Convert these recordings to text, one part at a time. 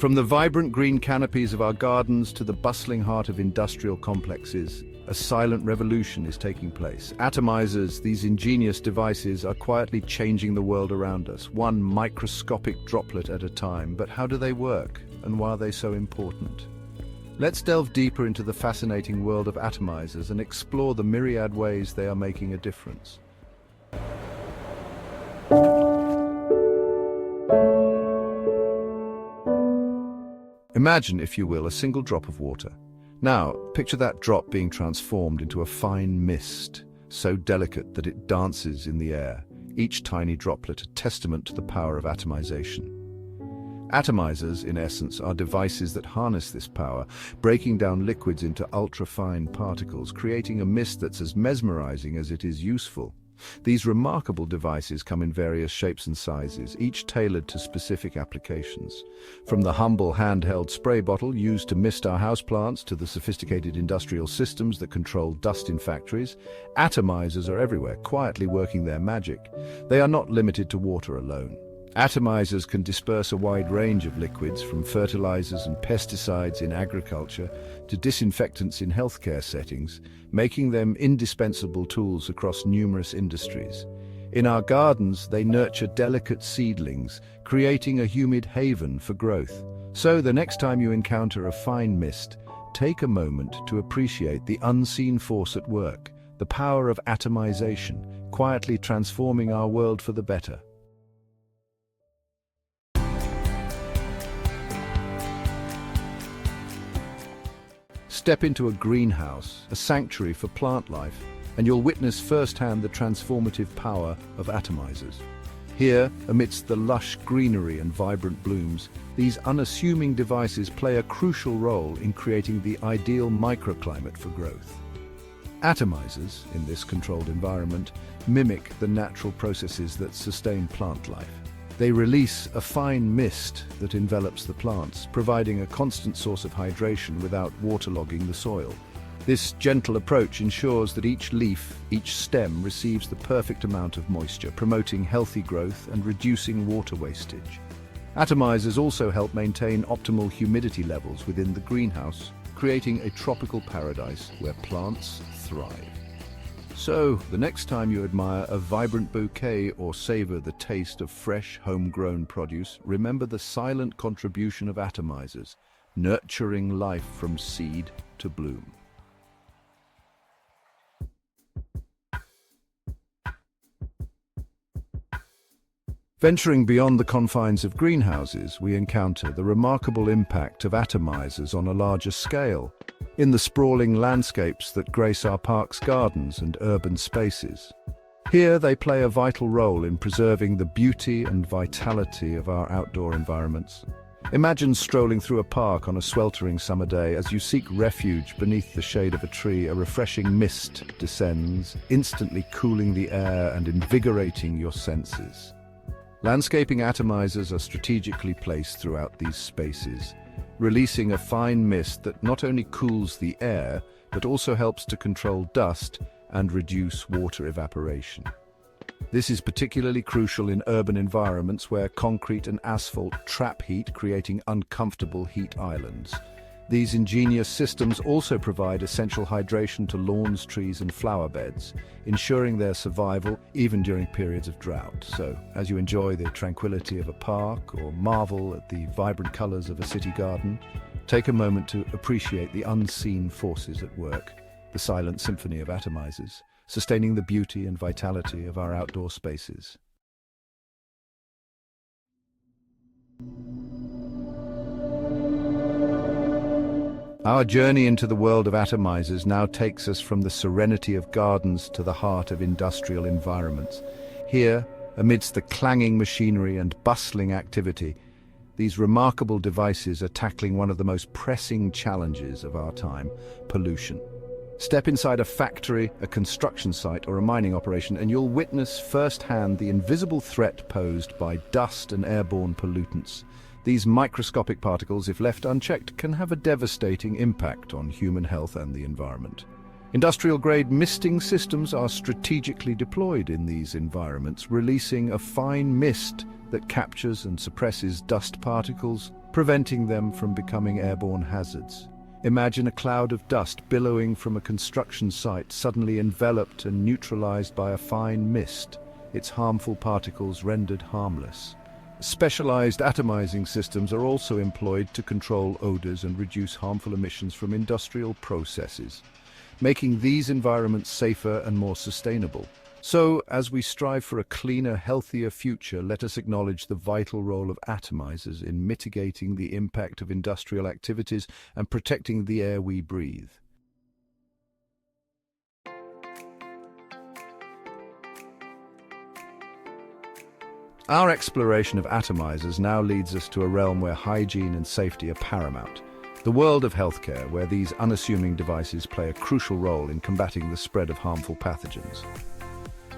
From the vibrant green canopies of our gardens to the bustling heart of industrial complexes, a silent revolution is taking place. Atomizers, these ingenious devices, are quietly changing the world around us, one microscopic droplet at a time. But how do they work, and why are they so important? Let's delve deeper into the fascinating world of atomizers and explore the myriad ways they are making a difference. Imagine, if you will, a single drop of water. Now, picture that drop being transformed into a fine mist, so delicate that it dances in the air, each tiny droplet a testament to the power of atomization. Atomizers, in essence, are devices that harness this power, breaking down liquids into ultra-fine particles, creating a mist that's as mesmerizing as it is useful. These remarkable devices come in various shapes and sizes, each tailored to specific applications. From the humble handheld spray bottle used to mist our houseplants to the sophisticated industrial systems that control dust in factories, atomizers are everywhere, quietly working their magic. They are not limited to water alone. Atomizers can disperse a wide range of liquids, from fertilizers and pesticides in agriculture to disinfectants in healthcare settings, making them indispensable tools across numerous industries. In our gardens, they nurture delicate seedlings, creating a humid haven for growth. So the next time you encounter a fine mist, take a moment to appreciate the unseen force at work, the power of atomization, quietly transforming our world for the better. Step into a greenhouse, a sanctuary for plant life, and you'll witness firsthand the transformative power of atomizers. Here, amidst the lush greenery and vibrant blooms, these unassuming devices play a crucial role in creating the ideal microclimate for growth. Atomizers, in this controlled environment, mimic the natural processes that sustain plant life. They release a fine mist that envelops the plants, providing a constant source of hydration without waterlogging the soil. This gentle approach ensures that each leaf, each stem receives the perfect amount of moisture, promoting healthy growth and reducing water wastage. Atomizers also help maintain optimal humidity levels within the greenhouse, creating a tropical paradise where plants thrive. So, the next time you admire a vibrant bouquet or savor the taste of fresh, homegrown produce, remember the silent contribution of atomizers, nurturing life from seed to bloom. Venturing beyond the confines of greenhouses, we encounter the remarkable impact of atomizers on a larger scale, in the sprawling landscapes that grace our parks, gardens, and urban spaces. Here they play a vital role in preserving the beauty and vitality of our outdoor environments. Imagine strolling through a park on a sweltering summer day. As you seek refuge beneath the shade of a tree, a refreshing mist descends, instantly cooling the air and invigorating your senses. Landscaping atomizers are strategically placed throughout these spaces, releasing a fine mist that not only cools the air, but also helps to control dust and reduce water evaporation. This is particularly crucial in urban environments where concrete and asphalt trap heat, creating uncomfortable heat islands. These ingenious systems also provide essential hydration to lawns, trees, and flower beds, ensuring their survival even during periods of drought. So, as you enjoy the tranquility of a park or marvel at the vibrant colors of a city garden, take a moment to appreciate the unseen forces at work, the silent symphony of atomizers, sustaining the beauty and vitality of our outdoor spaces. Our journey into the world of atomizers now takes us from the serenity of gardens to the heart of industrial environments. Here, amidst the clanging machinery and bustling activity, these remarkable devices are tackling one of the most pressing challenges of our time: pollution. Step inside a factory, a construction site, or a mining operation, and you'll witness firsthand the invisible threat posed by dust and airborne pollutants. These microscopic particles, if left unchecked, can have a devastating impact on human health and the environment. Industrial-grade misting systems are strategically deployed in these environments, releasing a fine mist that captures and suppresses dust particles, preventing them from becoming airborne hazards. Imagine a cloud of dust billowing from a construction site, suddenly enveloped and neutralized by a fine mist, its harmful particles rendered harmless. Specialized atomizing systems are also employed to control odors and reduce harmful emissions from industrial processes, making these environments safer and more sustainable. So, as we strive for a cleaner, healthier future, let us acknowledge the vital role of atomizers in mitigating the impact of industrial activities and protecting the air we breathe. Our exploration of atomizers now leads us to a realm where hygiene and safety are paramount. The world of healthcare, where these unassuming devices play a crucial role in combating the spread of harmful pathogens.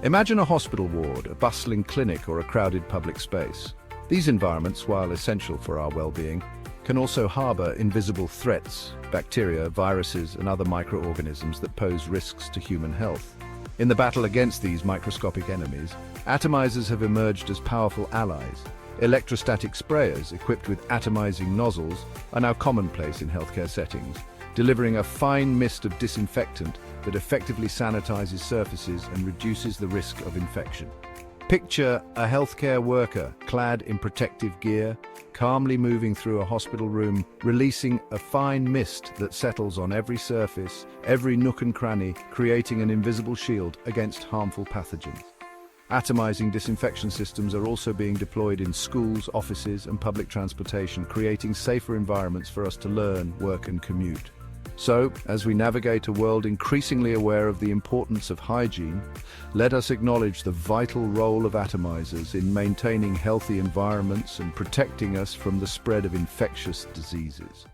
Imagine a hospital ward, a bustling clinic, or a crowded public space. These environments, while essential for our well-being, can also harbor invisible threats, bacteria, viruses, and other microorganisms that pose risks to human health. In the battle against these microscopic enemies, atomizers have emerged as powerful allies. Electrostatic sprayers equipped with atomizing nozzles are now commonplace in healthcare settings, delivering a fine mist of disinfectant that effectively sanitizes surfaces and reduces the risk of infection. Picture a healthcare worker clad in protective gear, calmly moving through a hospital room, releasing a fine mist that settles on every surface, every nook and cranny, creating an invisible shield against harmful pathogens. Atomizing disinfection systems are also being deployed in schools, offices, and public transportation, creating safer environments for us to learn, work, and commute. So, as we navigate a world increasingly aware of the importance of hygiene, let us acknowledge the vital role of atomizers in maintaining healthy environments and protecting us from the spread of infectious diseases.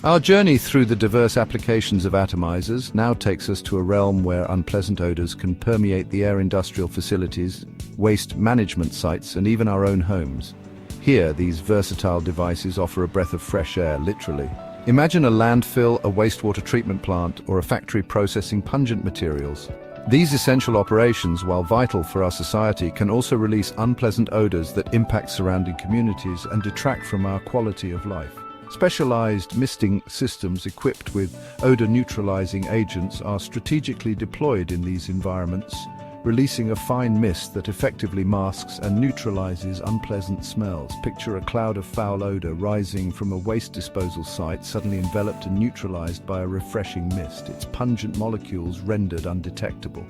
Our journey through the diverse applications of atomizers now takes us to a realm where unpleasant odors can permeate the air. Industrial facilities, waste management sites, and even our own homes. Here, these versatile devices offer a breath of fresh air, literally. Imagine a landfill, a wastewater treatment plant, or a factory processing pungent materials. These essential operations, while vital for our society, can also release unpleasant odors that impact surrounding communities and detract from our quality of life. Specialized misting systems equipped with odor-neutralizing agents are strategically deployed in these environments, releasing a fine mist that effectively masks and neutralizes unpleasant smells. Picture a cloud of foul odor rising from a waste disposal site, suddenly enveloped and neutralized by a refreshing mist, its pungent molecules rendered undetectable.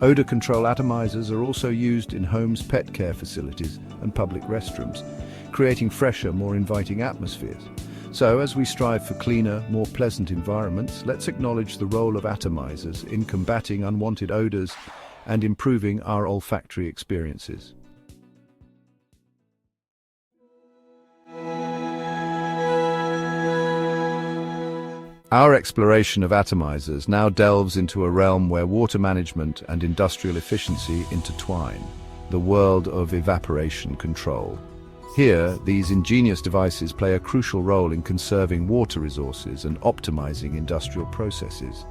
Odor control atomizers are also used in homes, pet care facilities, and public restrooms, creating fresher, more inviting atmospheres. So, as we strive for cleaner, more pleasant environments, let's acknowledge the role of atomizers in combating unwanted odors and improving our olfactory experiences. Our exploration of atomizers now delves into a realm where water management and industrial efficiency intertwine, the world of evaporation control. Here, these ingenious devices play a crucial role in conserving water resources and optimizing industrial processes.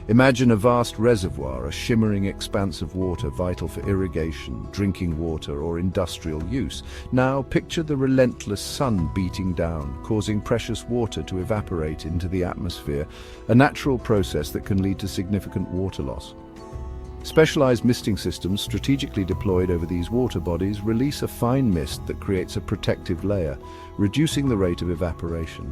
Imagine a vast reservoir, a shimmering expanse of water vital for irrigation, drinking water, or industrial use. Now picture the relentless sun beating down, causing precious water to evaporate into the atmosphere, a natural process that can lead to significant water loss. Specialized misting systems strategically deployed over these water bodies release a fine mist that creates a protective layer, reducing the rate of evaporation.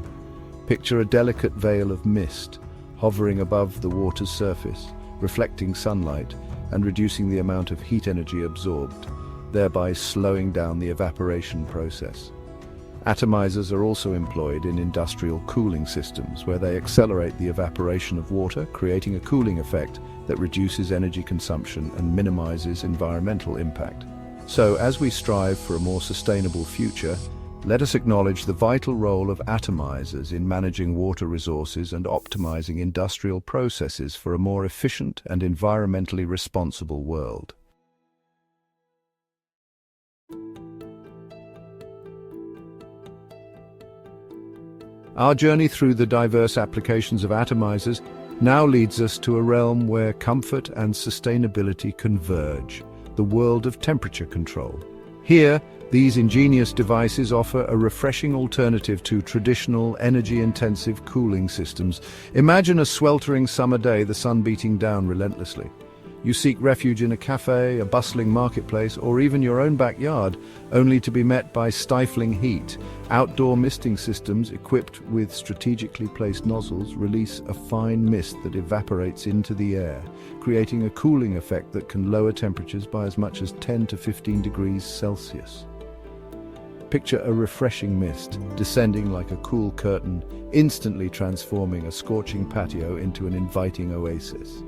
Picture a delicate veil of mist hovering above the water's surface, reflecting sunlight and reducing the amount of heat energy absorbed, thereby slowing down the evaporation process. Atomizers are also employed in industrial cooling systems, where they accelerate the evaporation of water, creating a cooling effect that reduces energy consumption and minimizes environmental impact. So, as we strive for a more sustainable future, let us acknowledge the vital role of atomizers in managing water resources and optimizing industrial processes for a more efficient and environmentally responsible world. Our journey through the diverse applications of atomizers now leads us to a realm where comfort and sustainability converge, the world of temperature control. Here, these ingenious devices offer a refreshing alternative to traditional energy-intensive cooling systems. Imagine a sweltering summer day, the sun beating down relentlessly. You seek refuge in a cafe, a bustling marketplace, or even your own backyard, only to be met by stifling heat. Outdoor misting systems equipped with strategically placed nozzles release a fine mist that evaporates into the air, creating a cooling effect that can lower temperatures by as much as 10 to 15 degrees Celsius. Picture a refreshing mist descending like a cool curtain, instantly transforming a scorching patio into an inviting oasis.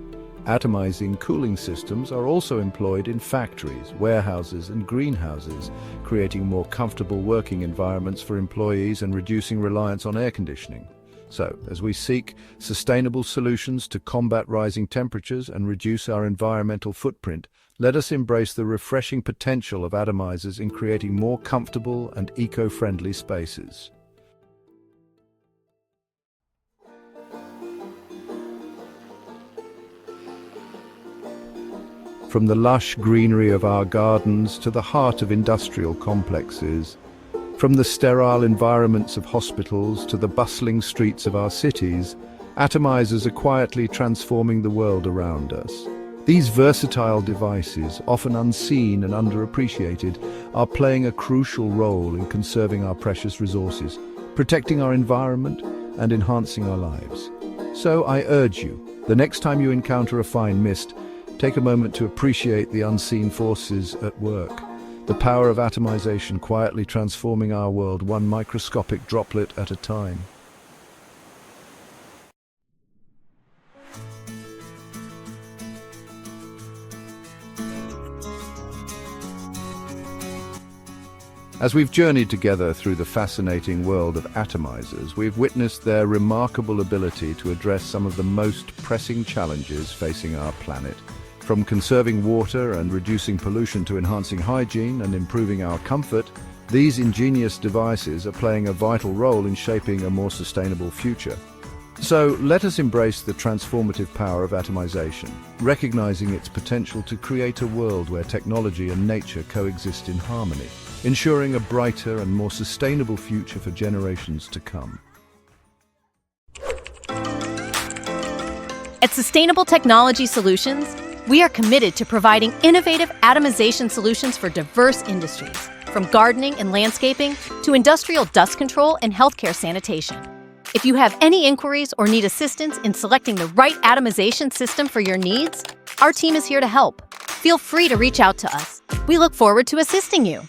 Atomizing cooling systems are also employed in factories, warehouses, and greenhouses, creating more comfortable working environments for employees and reducing reliance on air conditioning. So, as we seek sustainable solutions to combat rising temperatures and reduce our environmental footprint, let us embrace the refreshing potential of atomizers in creating more comfortable and eco-friendly spaces. From the lush greenery of our gardens to the heart of industrial complexes, from the sterile environments of hospitals to the bustling streets of our cities, atomizers are quietly transforming the world around us. These versatile devices, often unseen and underappreciated, are playing a crucial role in conserving our precious resources, protecting our environment, and enhancing our lives. So I urge you, the next time you encounter a fine mist, take a moment to appreciate the unseen forces at work. The power of atomization quietly transforming our world one microscopic droplet at a time. As we've journeyed together through the fascinating world of atomizers, we've witnessed their remarkable ability to address some of the most pressing challenges facing our planet. From conserving water and reducing pollution to enhancing hygiene and improving our comfort, these ingenious devices are playing a vital role in shaping a more sustainable future. So let us embrace the transformative power of atomization, recognizing its potential to create a world where technology and nature coexist in harmony, ensuring a brighter and more sustainable future for generations to come. At Sustainable Technology Solutions, we are committed to providing innovative atomization solutions for diverse industries, from gardening and landscaping to industrial dust control and healthcare sanitation. If you have any inquiries or need assistance in selecting the right atomization system for your needs, our team is here to help. Feel free to reach out to us. We look forward to assisting you.